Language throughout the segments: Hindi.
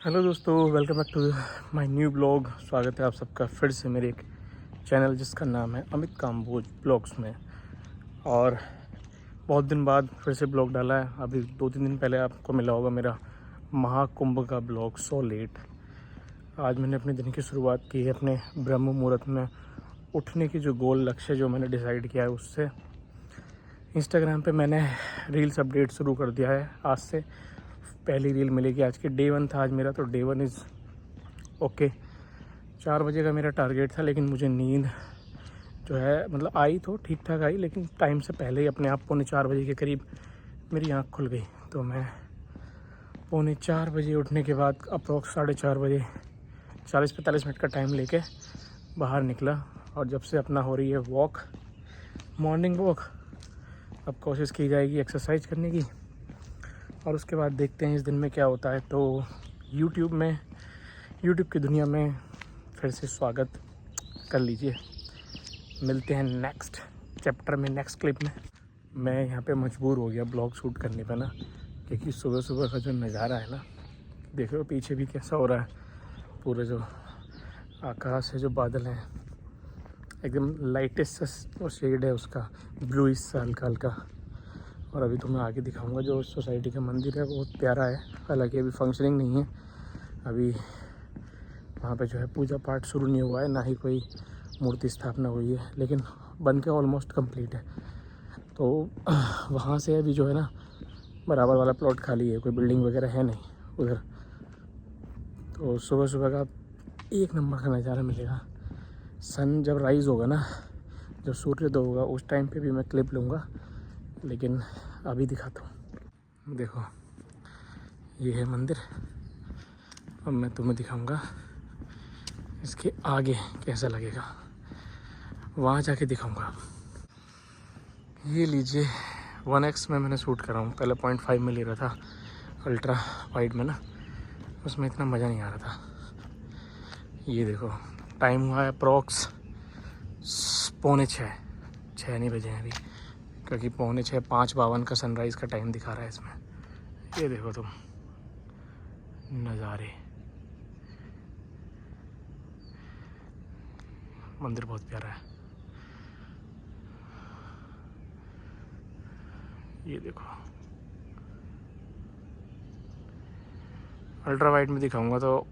हेलो दोस्तों, welcome back to my new blog. स्वागत है आप सबका फिर से मेरे एक चैनल जिसका नाम है अमित काम्बोज ब्लॉग्स में। और बहुत दिन बाद फिर से ब्लॉग डाला है। अभी 2-3 दिन पहले आपको मिला होगा मेरा महाकुंभ का ब्लॉग सो लेट। आज मैंने अपने दिन की शुरुआत की है अपने ब्रह्म मुहूर्त में उठने की जो गोल लक्ष्य जो मैंने डिसाइड किया है उससे। इंस्टाग्राम पे मैंने रील्स अपडेट शुरू कर दिया है। आज से पहली रील मिलेगी। आज की डे 1 था आज मेरा, तो डे 1 इज़ ओके। 4 बजे का मेरा टारगेट था, लेकिन मुझे नींद जो है मतलब आई तो ठीक ठाक आई, लेकिन टाइम से पहले ही अपने आप 3:45 के करीब मेरी आँख खुल गई। तो मैं 3:45 बजे उठने के बाद अप्रोक्स 4:30 बजे 40-45 मिनट का टाइम लेके बाहर निकला। और जब से अपना हो रही है वॉक, मॉर्निंग वॉक, अब कोशिश की जाएगी एक्सरसाइज करने की। और उसके बाद देखते हैं इस दिन में क्या होता है। तो यूट्यूब की दुनिया में फिर से स्वागत कर लीजिए। मिलते हैं नेक्स्ट चैप्टर में, नेक्स्ट क्लिप में। मैं यहाँ पे मजबूर हो गया ब्लॉग शूट करने पे ना, क्योंकि सुबह सुबह का जो नज़ारा है ना, देख रहे हो पीछे भी कैसा हो रहा है। पूरे जो आकाश है, जो बादल हैं, एकदम लाइटेस्ट सा शेड है उसका, ब्लूइश सा हल्का हल्का। और अभी तो मैं आगे दिखाऊंगा जो सोसाइटी का मंदिर है, बहुत प्यारा है। हालांकि अभी फंक्शनिंग नहीं है, अभी वहाँ पे जो है पूजा पाठ शुरू नहीं हुआ है, ना ही कोई मूर्ति स्थापना हुई है, लेकिन बन के ऑलमोस्ट कंप्लीट है। तो वहाँ से अभी जो है ना, बराबर वाला प्लॉट खाली है, कोई बिल्डिंग वगैरह है नहीं उधर। तो सुबह सुबह का एक नंबर का नज़ारा मिलेगा। सन जब राइज़ होगा ना, जब सूर्योदय होगा, उस टाइम पे भी मैं क्लिप लूँगा, लेकिन अभी दिखाता हूँ। देखो ये है मंदिर। अब मैं तुम्हें दिखाऊंगा इसके आगे कैसा लगेगा, वहाँ जाके दिखाऊंगा। ये लीजिए 1x में मैंने शूट कर रहा हूँ। पहले 0.5 में ले रहा था अल्ट्रा वाइड में ना, उसमें इतना मज़ा नहीं आ रहा था। ये देखो टाइम हुआ है अप्रॉक्स 5:45, नहीं बजे हैं अभी, क्योंकि 5:45 5:52 का सनराइज़ का टाइम दिखा रहा है इसमें। ये देखो तुम नज़ारे, मंदिर बहुत प्यारा है। ये देखो अल्ट्रा वाइड में दिखाऊंगा तो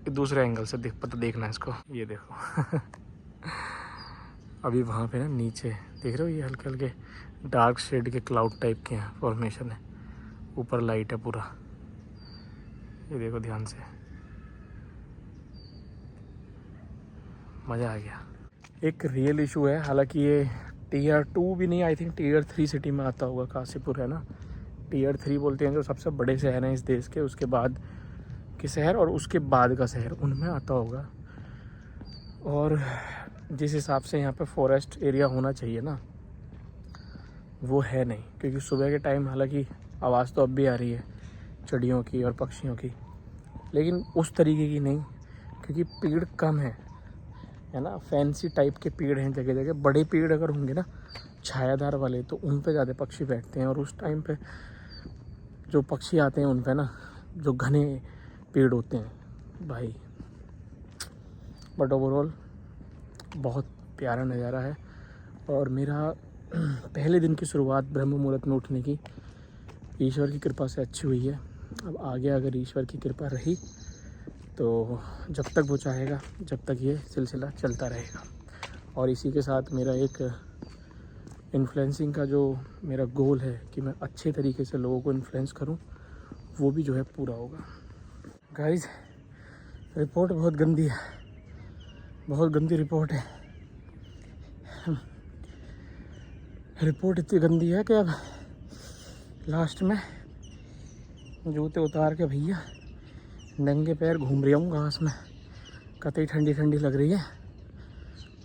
दूसरे एंगल से देखना है इसको। ये देखो अभी वहाँ पे ना नीचे देख रहे हो, ये हल्के हल्के डार्क शेड के क्लाउड टाइप के हैं, फॉर्मेशन है, ऊपर लाइट है पूरा। ये देखो ध्यान से, मज़ा आ गया। एक रियल इशू है, हालांकि ये Tier 2 भी नहीं, आई थिंक Tier 3 सिटी में आता होगा। काशीपुर है ना, Tier 3 बोलते हैं जो सबसे बड़े शहर हैं इस देश के, उसके बाद के शहर और उसके बाद का शहर, उनमें आता होगा। और जिस हिसाब से यहाँ पे फॉरेस्ट एरिया होना चाहिए ना, वो है नहीं। क्योंकि सुबह के टाइम हालांकि आवाज़ तो अब भी आ रही है चिड़ियों की और पक्षियों की, लेकिन उस तरीके की नहीं, क्योंकि पेड़ कम है ना। फैंसी टाइप के पेड़ हैं जगह जगह। बड़े पेड़ अगर होंगे ना छायादार वाले, तो उन पे ज़्यादा पक्षी बैठते हैं। और उस टाइम पे जो पक्षी आते हैं उन पे ना, जो घने पेड़ होते हैं भाई। बट ओवरऑल बहुत प्यारा नज़ारा है। और मेरा पहले दिन की शुरुआत ब्रह्म मुहूर्त में उठने की ईश्वर की कृपा से अच्छी हुई है। अब आगे अगर ईश्वर की कृपा रही तो जब तक वो चाहेगा, जब तक ये सिलसिला चलता रहेगा। और इसी के साथ मेरा एक इन्फ्लुएंसिंग का जो मेरा गोल है कि मैं अच्छे तरीके से लोगों को इन्फ्लुएंस करूं, वो भी जो है पूरा होगा। गाइस रिपोर्ट बहुत गंदी है, बहुत गंदी रिपोर्ट है। रिपोर्ट इतनी गंदी है कि अब लास्ट में जूते उतार के भैया नंगे पैर घूम रहा हूँ घास में। कतई ठंडी ठंडी लग रही है,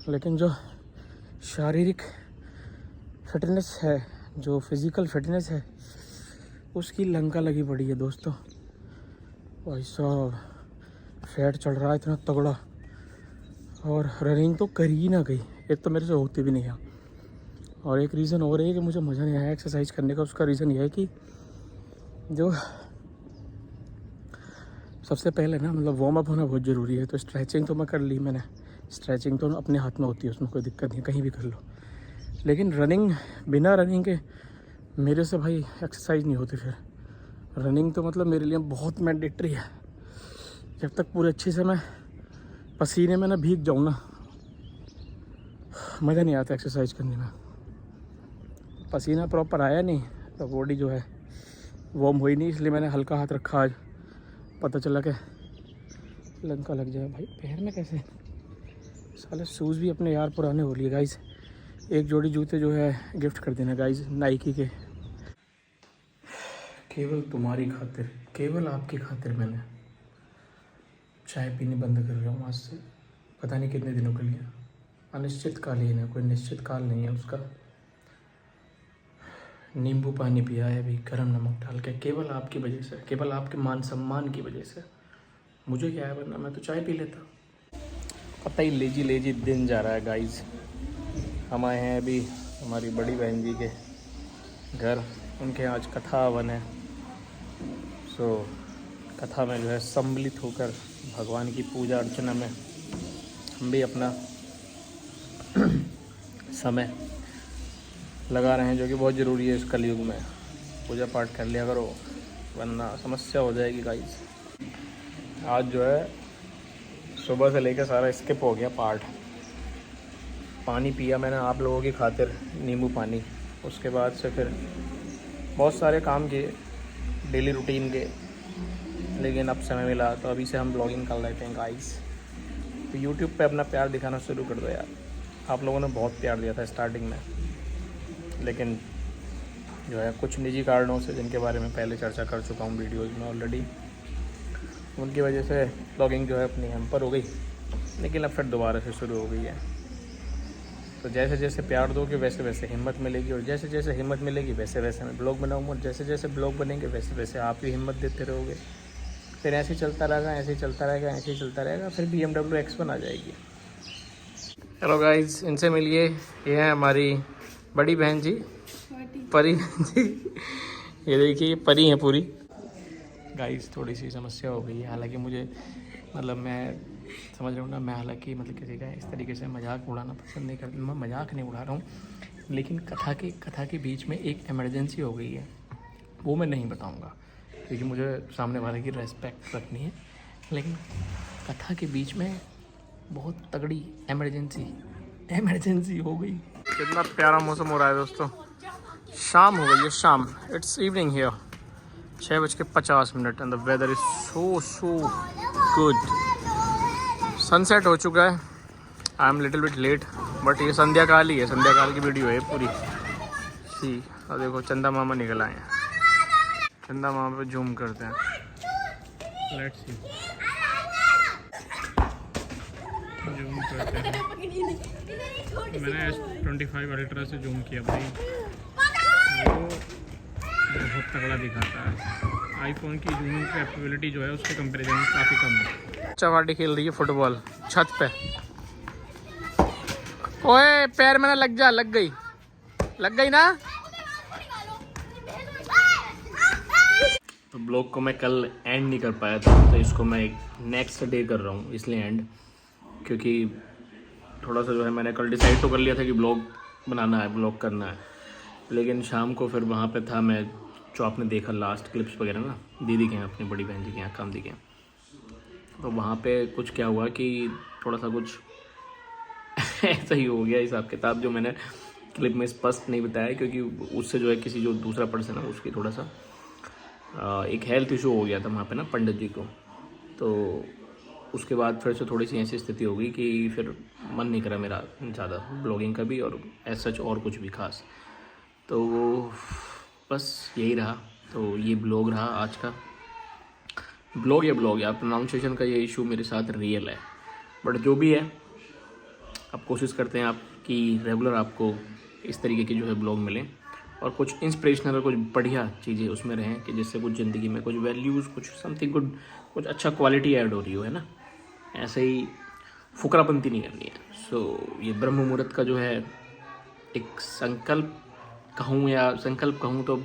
लेकिन जो शारीरिक फिटनेस है, जो फिज़िकल फिटनेस है, उसकी लंका लगी पड़ी है दोस्तों। भाई साहब फैट चढ़ रहा है इतना तगड़ा, और रनिंग तो कर ही ना गई। एक तो मेरे से होती भी नहीं है, और एक रीज़न और है कि मुझे मज़ा नहीं आया एक्सरसाइज करने का। उसका रीज़न यह है कि जो सबसे पहले ना मतलब वार्म अप होना बहुत ज़रूरी है। तो स्ट्रेचिंग तो मैं कर ली मैंने, स्ट्रेचिंग तो अपने हाथ में होती है, उसमें कोई दिक्कत नहीं, कहीं भी कर लो। लेकिन रनिंग, बिना रनिंग के मेरे से भाई एक्सरसाइज नहीं होती। फिर रनिंग तो मतलब मेरे लिए बहुत मैंडेटरी है। जब तक पूरे अच्छे से मैं पसीने में ना भीग जाऊँ ना, मज़ा नहीं आता एक्सरसाइज करने में। पसीना प्रॉपर आया नहीं तो बॉडी जो है वार्म हुई नहीं, इसलिए मैंने हल्का हाथ रखा आज। पता चला कि लंका लग जाए भाई पैर में। कैसे साले शूज़ भी अपने यार पुराने हो लिए गाइस। एक जोड़ी जूते जो है गिफ्ट कर देना गाइस, नाइकी के। केवल तुम्हारी खातिर, केवल आपकी खातिर मैंने चाय पीनी बंद कर रहा हूँ आज से, पता नहीं कितने दिनों के लिए। अनिश्चित कालीन है, कोई निश्चित काल नहीं है उसका। नींबू पानी पिया है अभी गरम नमक डाल के, केवल आपकी वजह से, केवल आपके मान सम्मान की वजह से। मुझे क्या है, वरना मैं तो चाय पी लेता। पता ही लेजी लेजी दिन जा रहा है गाइस। हम आए हैं अभी हमारी बड़ी बहन जी के घर, उनके यहाँ आज कथा हवन है। सो कथा में जो है सम्मिलित होकर भगवान की पूजा अर्चना में हम भी अपना समय लगा रहे हैं, जो कि बहुत ज़रूरी है इस कलयुग में। पूजा पाठ कर लिया करो वरना समस्या हो जाएगी गाइस। आज जो है सुबह से लेकर सारा स्किप हो गया पाठ। पानी पिया मैंने आप लोगों की खातिर, नींबू पानी। उसके बाद से फिर बहुत सारे काम किए डेली रूटीन के, लेकिन अब समय मिला तो अभी से हम ब्लॉगिंग कर लेते हैं गाइस। तो यूट्यूब पे अपना प्यार दिखाना शुरू कर दो यार। आप लोगों ने बहुत प्यार दिया था स्टार्टिंग में, लेकिन जो है कुछ निजी कारणों से, जिनके बारे में पहले चर्चा कर चुका हूँ वीडियोज़ में ऑलरेडी, उनकी वजह से ब्लॉगिंग जो है अपनी हैम्पर हो गई। लेकिन अब फिर दोबारा से शुरू हो गई है। तो जैसे जैसे प्यार दोगे वैसे वैसे हिम्मत मिलेगी, और जैसे जैसे हिम्मत मिलेगी वैसे वैसे मैं ब्लॉग बनाऊँगा, और जैसे जैसे ब्लॉग बनेंगे वैसे वैसे आप भी हिम्मत देते रहोगे। फिर ऐसे ही चलता रहेगा, ऐसे ही चलता रहेगा, ऐसे ही चलता रहेगा, फिर BMW X1 आ जाएगी। हेलो गाइस, इनसे मिलिए, ये है हमारी बड़ी बहन जी, परी जी। ये देखिए परी है पूरी। गाइस थोड़ी सी समस्या हो गई है, हालांकि मुझे मतलब मैं समझ रहा हूँ ना, मैं हालांकि मतलब किसी का इस तरीके से मजाक उड़ाना पसंद नहीं करता। मैं मजाक नहीं उड़ा रहा हूँ, लेकिन कथा के बीच में एक इमरजेंसी हो गई है, वो मैं नहीं बताऊँगा क्योंकि मुझे सामने वाले की रेस्पेक्ट रखनी है। लेकिन कथा के बीच में बहुत तगड़ी इमरजेंसी हो गई। कितना प्यारा मौसम हो रहा है दोस्तों, शाम हो गई है, शाम, it's evening here. 6:50 and the weather is so good. Sunset हो चुका है। I am little bit late, but ये संध्या काल ही है, संध्या काल की वीडियो है पूरी सी। और देखो चंदा मामा निकल आए हैं, चंदा मामा पे जूम करते हैं, लेट्स सी, जूम करते हैं। मैंने S25 अल्ट्रा से जूम किया भाई, वो बहुत तगड़ा दिखाता है। आईफोन की जूमिंग कैपेबिलिटी जो है उसके कंपैरिजन में काफ़ी कम है। चवाटी खेल रही है फुटबॉल छत पे। ओए पैर में ना लग जा, लग गई ना। तो ब्लॉग को मैं कल एंड नहीं कर पाया था, तो इसको मैं एक नेक्स्ट डे कर रहा हूँ, इसलिए एंड, क्योंकि थोड़ा सा जो है मैंने कल डिसाइड तो कर लिया था कि ब्लॉग बनाना है, ब्लॉग करना है, लेकिन शाम को फिर वहाँ पे था मैं, जो आपने देखा लास्ट क्लिप्स वगैरह ना, दीदी के यहाँ, अपनी बड़ी बहन जी के यहाँ, कामदी के यहाँ। तो वहाँ पे कुछ क्या हुआ कि थोड़ा सा कुछ ऐसा ही हो गया हिसाब किताब, जो मैंने क्लिप में स्पष्ट नहीं बताया, क्योंकि उससे जो है किसी जो दूसरा पर्सन है उसकी थोड़ा सा एक हेल्थ इशू हो गया था वहाँ पे ना, पंडित जी को। तो उसके बाद फिर से थोड़ी सी ऐसी स्थिति हो गई कि फिर मन नहीं करा मेरा ज़्यादा ब्लॉगिंग का भी, और एज सच और कुछ भी खास। तो बस यही रहा। तो ये ब्लॉग रहा आज का। ब्लॉग या प्रोनाउंसिएशन का ये इशू मेरे साथ रियल है, बट जो भी है, अब कोशिश करते हैं आपकी रेगुलर आपको इस तरीके की जो है ब्लॉग मिलें, और कुछ इंस्पिरेशनल और कुछ बढ़िया चीज़ें उसमें रहें, कि जिससे कुछ ज़िंदगी में कुछ वैल्यूज़, कुछ समथिंग गुड, कुछ अच्छा क्वालिटी ऐड हो रही हो, है ना। ऐसे ही फुकरापंती नहीं करनी है। सो ये ब्रह्म मुहूर्त का जो है एक संकल्प कहूँ, या संकल्प कहूँ तो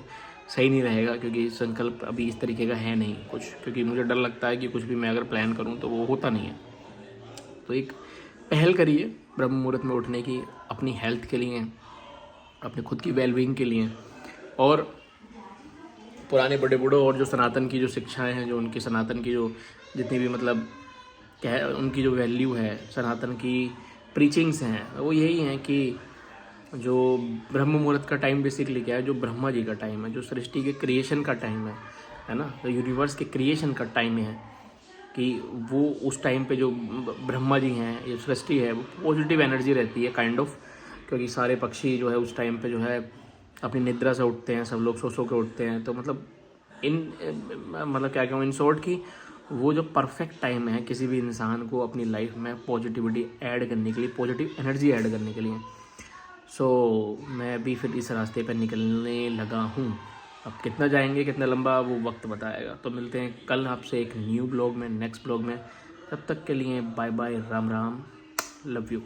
सही नहीं रहेगा, क्योंकि संकल्प अभी इस तरीके का है नहीं कुछ, क्योंकि मुझे डर लगता है कि कुछ भी मैं अगर प्लान करूँ तो वो होता नहीं है। तो एक पहल करिए ब्रह्म मुहूर्त में उठने की, अपनी हेल्थ के लिए, अपने खुद की वेलबींग के लिए, और पुराने बड़े बूढ़ों और जो सनातन की जो शिक्षाएं हैं, जो उनकी सनातन की जो जितनी भी मतलब क्या है उनकी जो वैल्यू है, सनातन की प्रीचिंग्स हैं, वो यही हैं कि जो ब्रह्म मुहूर्त का टाइम बेसिकली क्या है, जो ब्रह्मा जी का टाइम है, जो सृष्टि के क्रिएशन का टाइम है ना, जो यूनिवर्स के क्रिएशन का टाइम है, कि वो उस टाइम पे जो ब्रह्मा जी हैं, ये सृष्टि है, वो पॉजिटिव एनर्जी रहती है काइंड ऑफ, क्योंकि सारे पक्षी जो है उस टाइम पे जो है अपनी निद्रा से उठते हैं, सब लोग सो के उठते हैं। तो मतलब मतलब क्या कहूँ इन शॉर्ट कि वो जो परफेक्ट टाइम है किसी भी इंसान को अपनी लाइफ में पॉजिटिविटी ऐड करने के लिए, पॉजिटिव एनर्जी ऐड करने के लिए। सो मैं अभी फिर इस रास्ते पर निकलने लगा हूँ। अब कितना जाएंगे, कितना लंबा, वो वक्त बताएगा। तो मिलते हैं कल आपसे एक न्यू ब्लॉग में, नेक्स्ट ब्लॉग में। तब तक के लिए bye bye, Ram Ram, love you.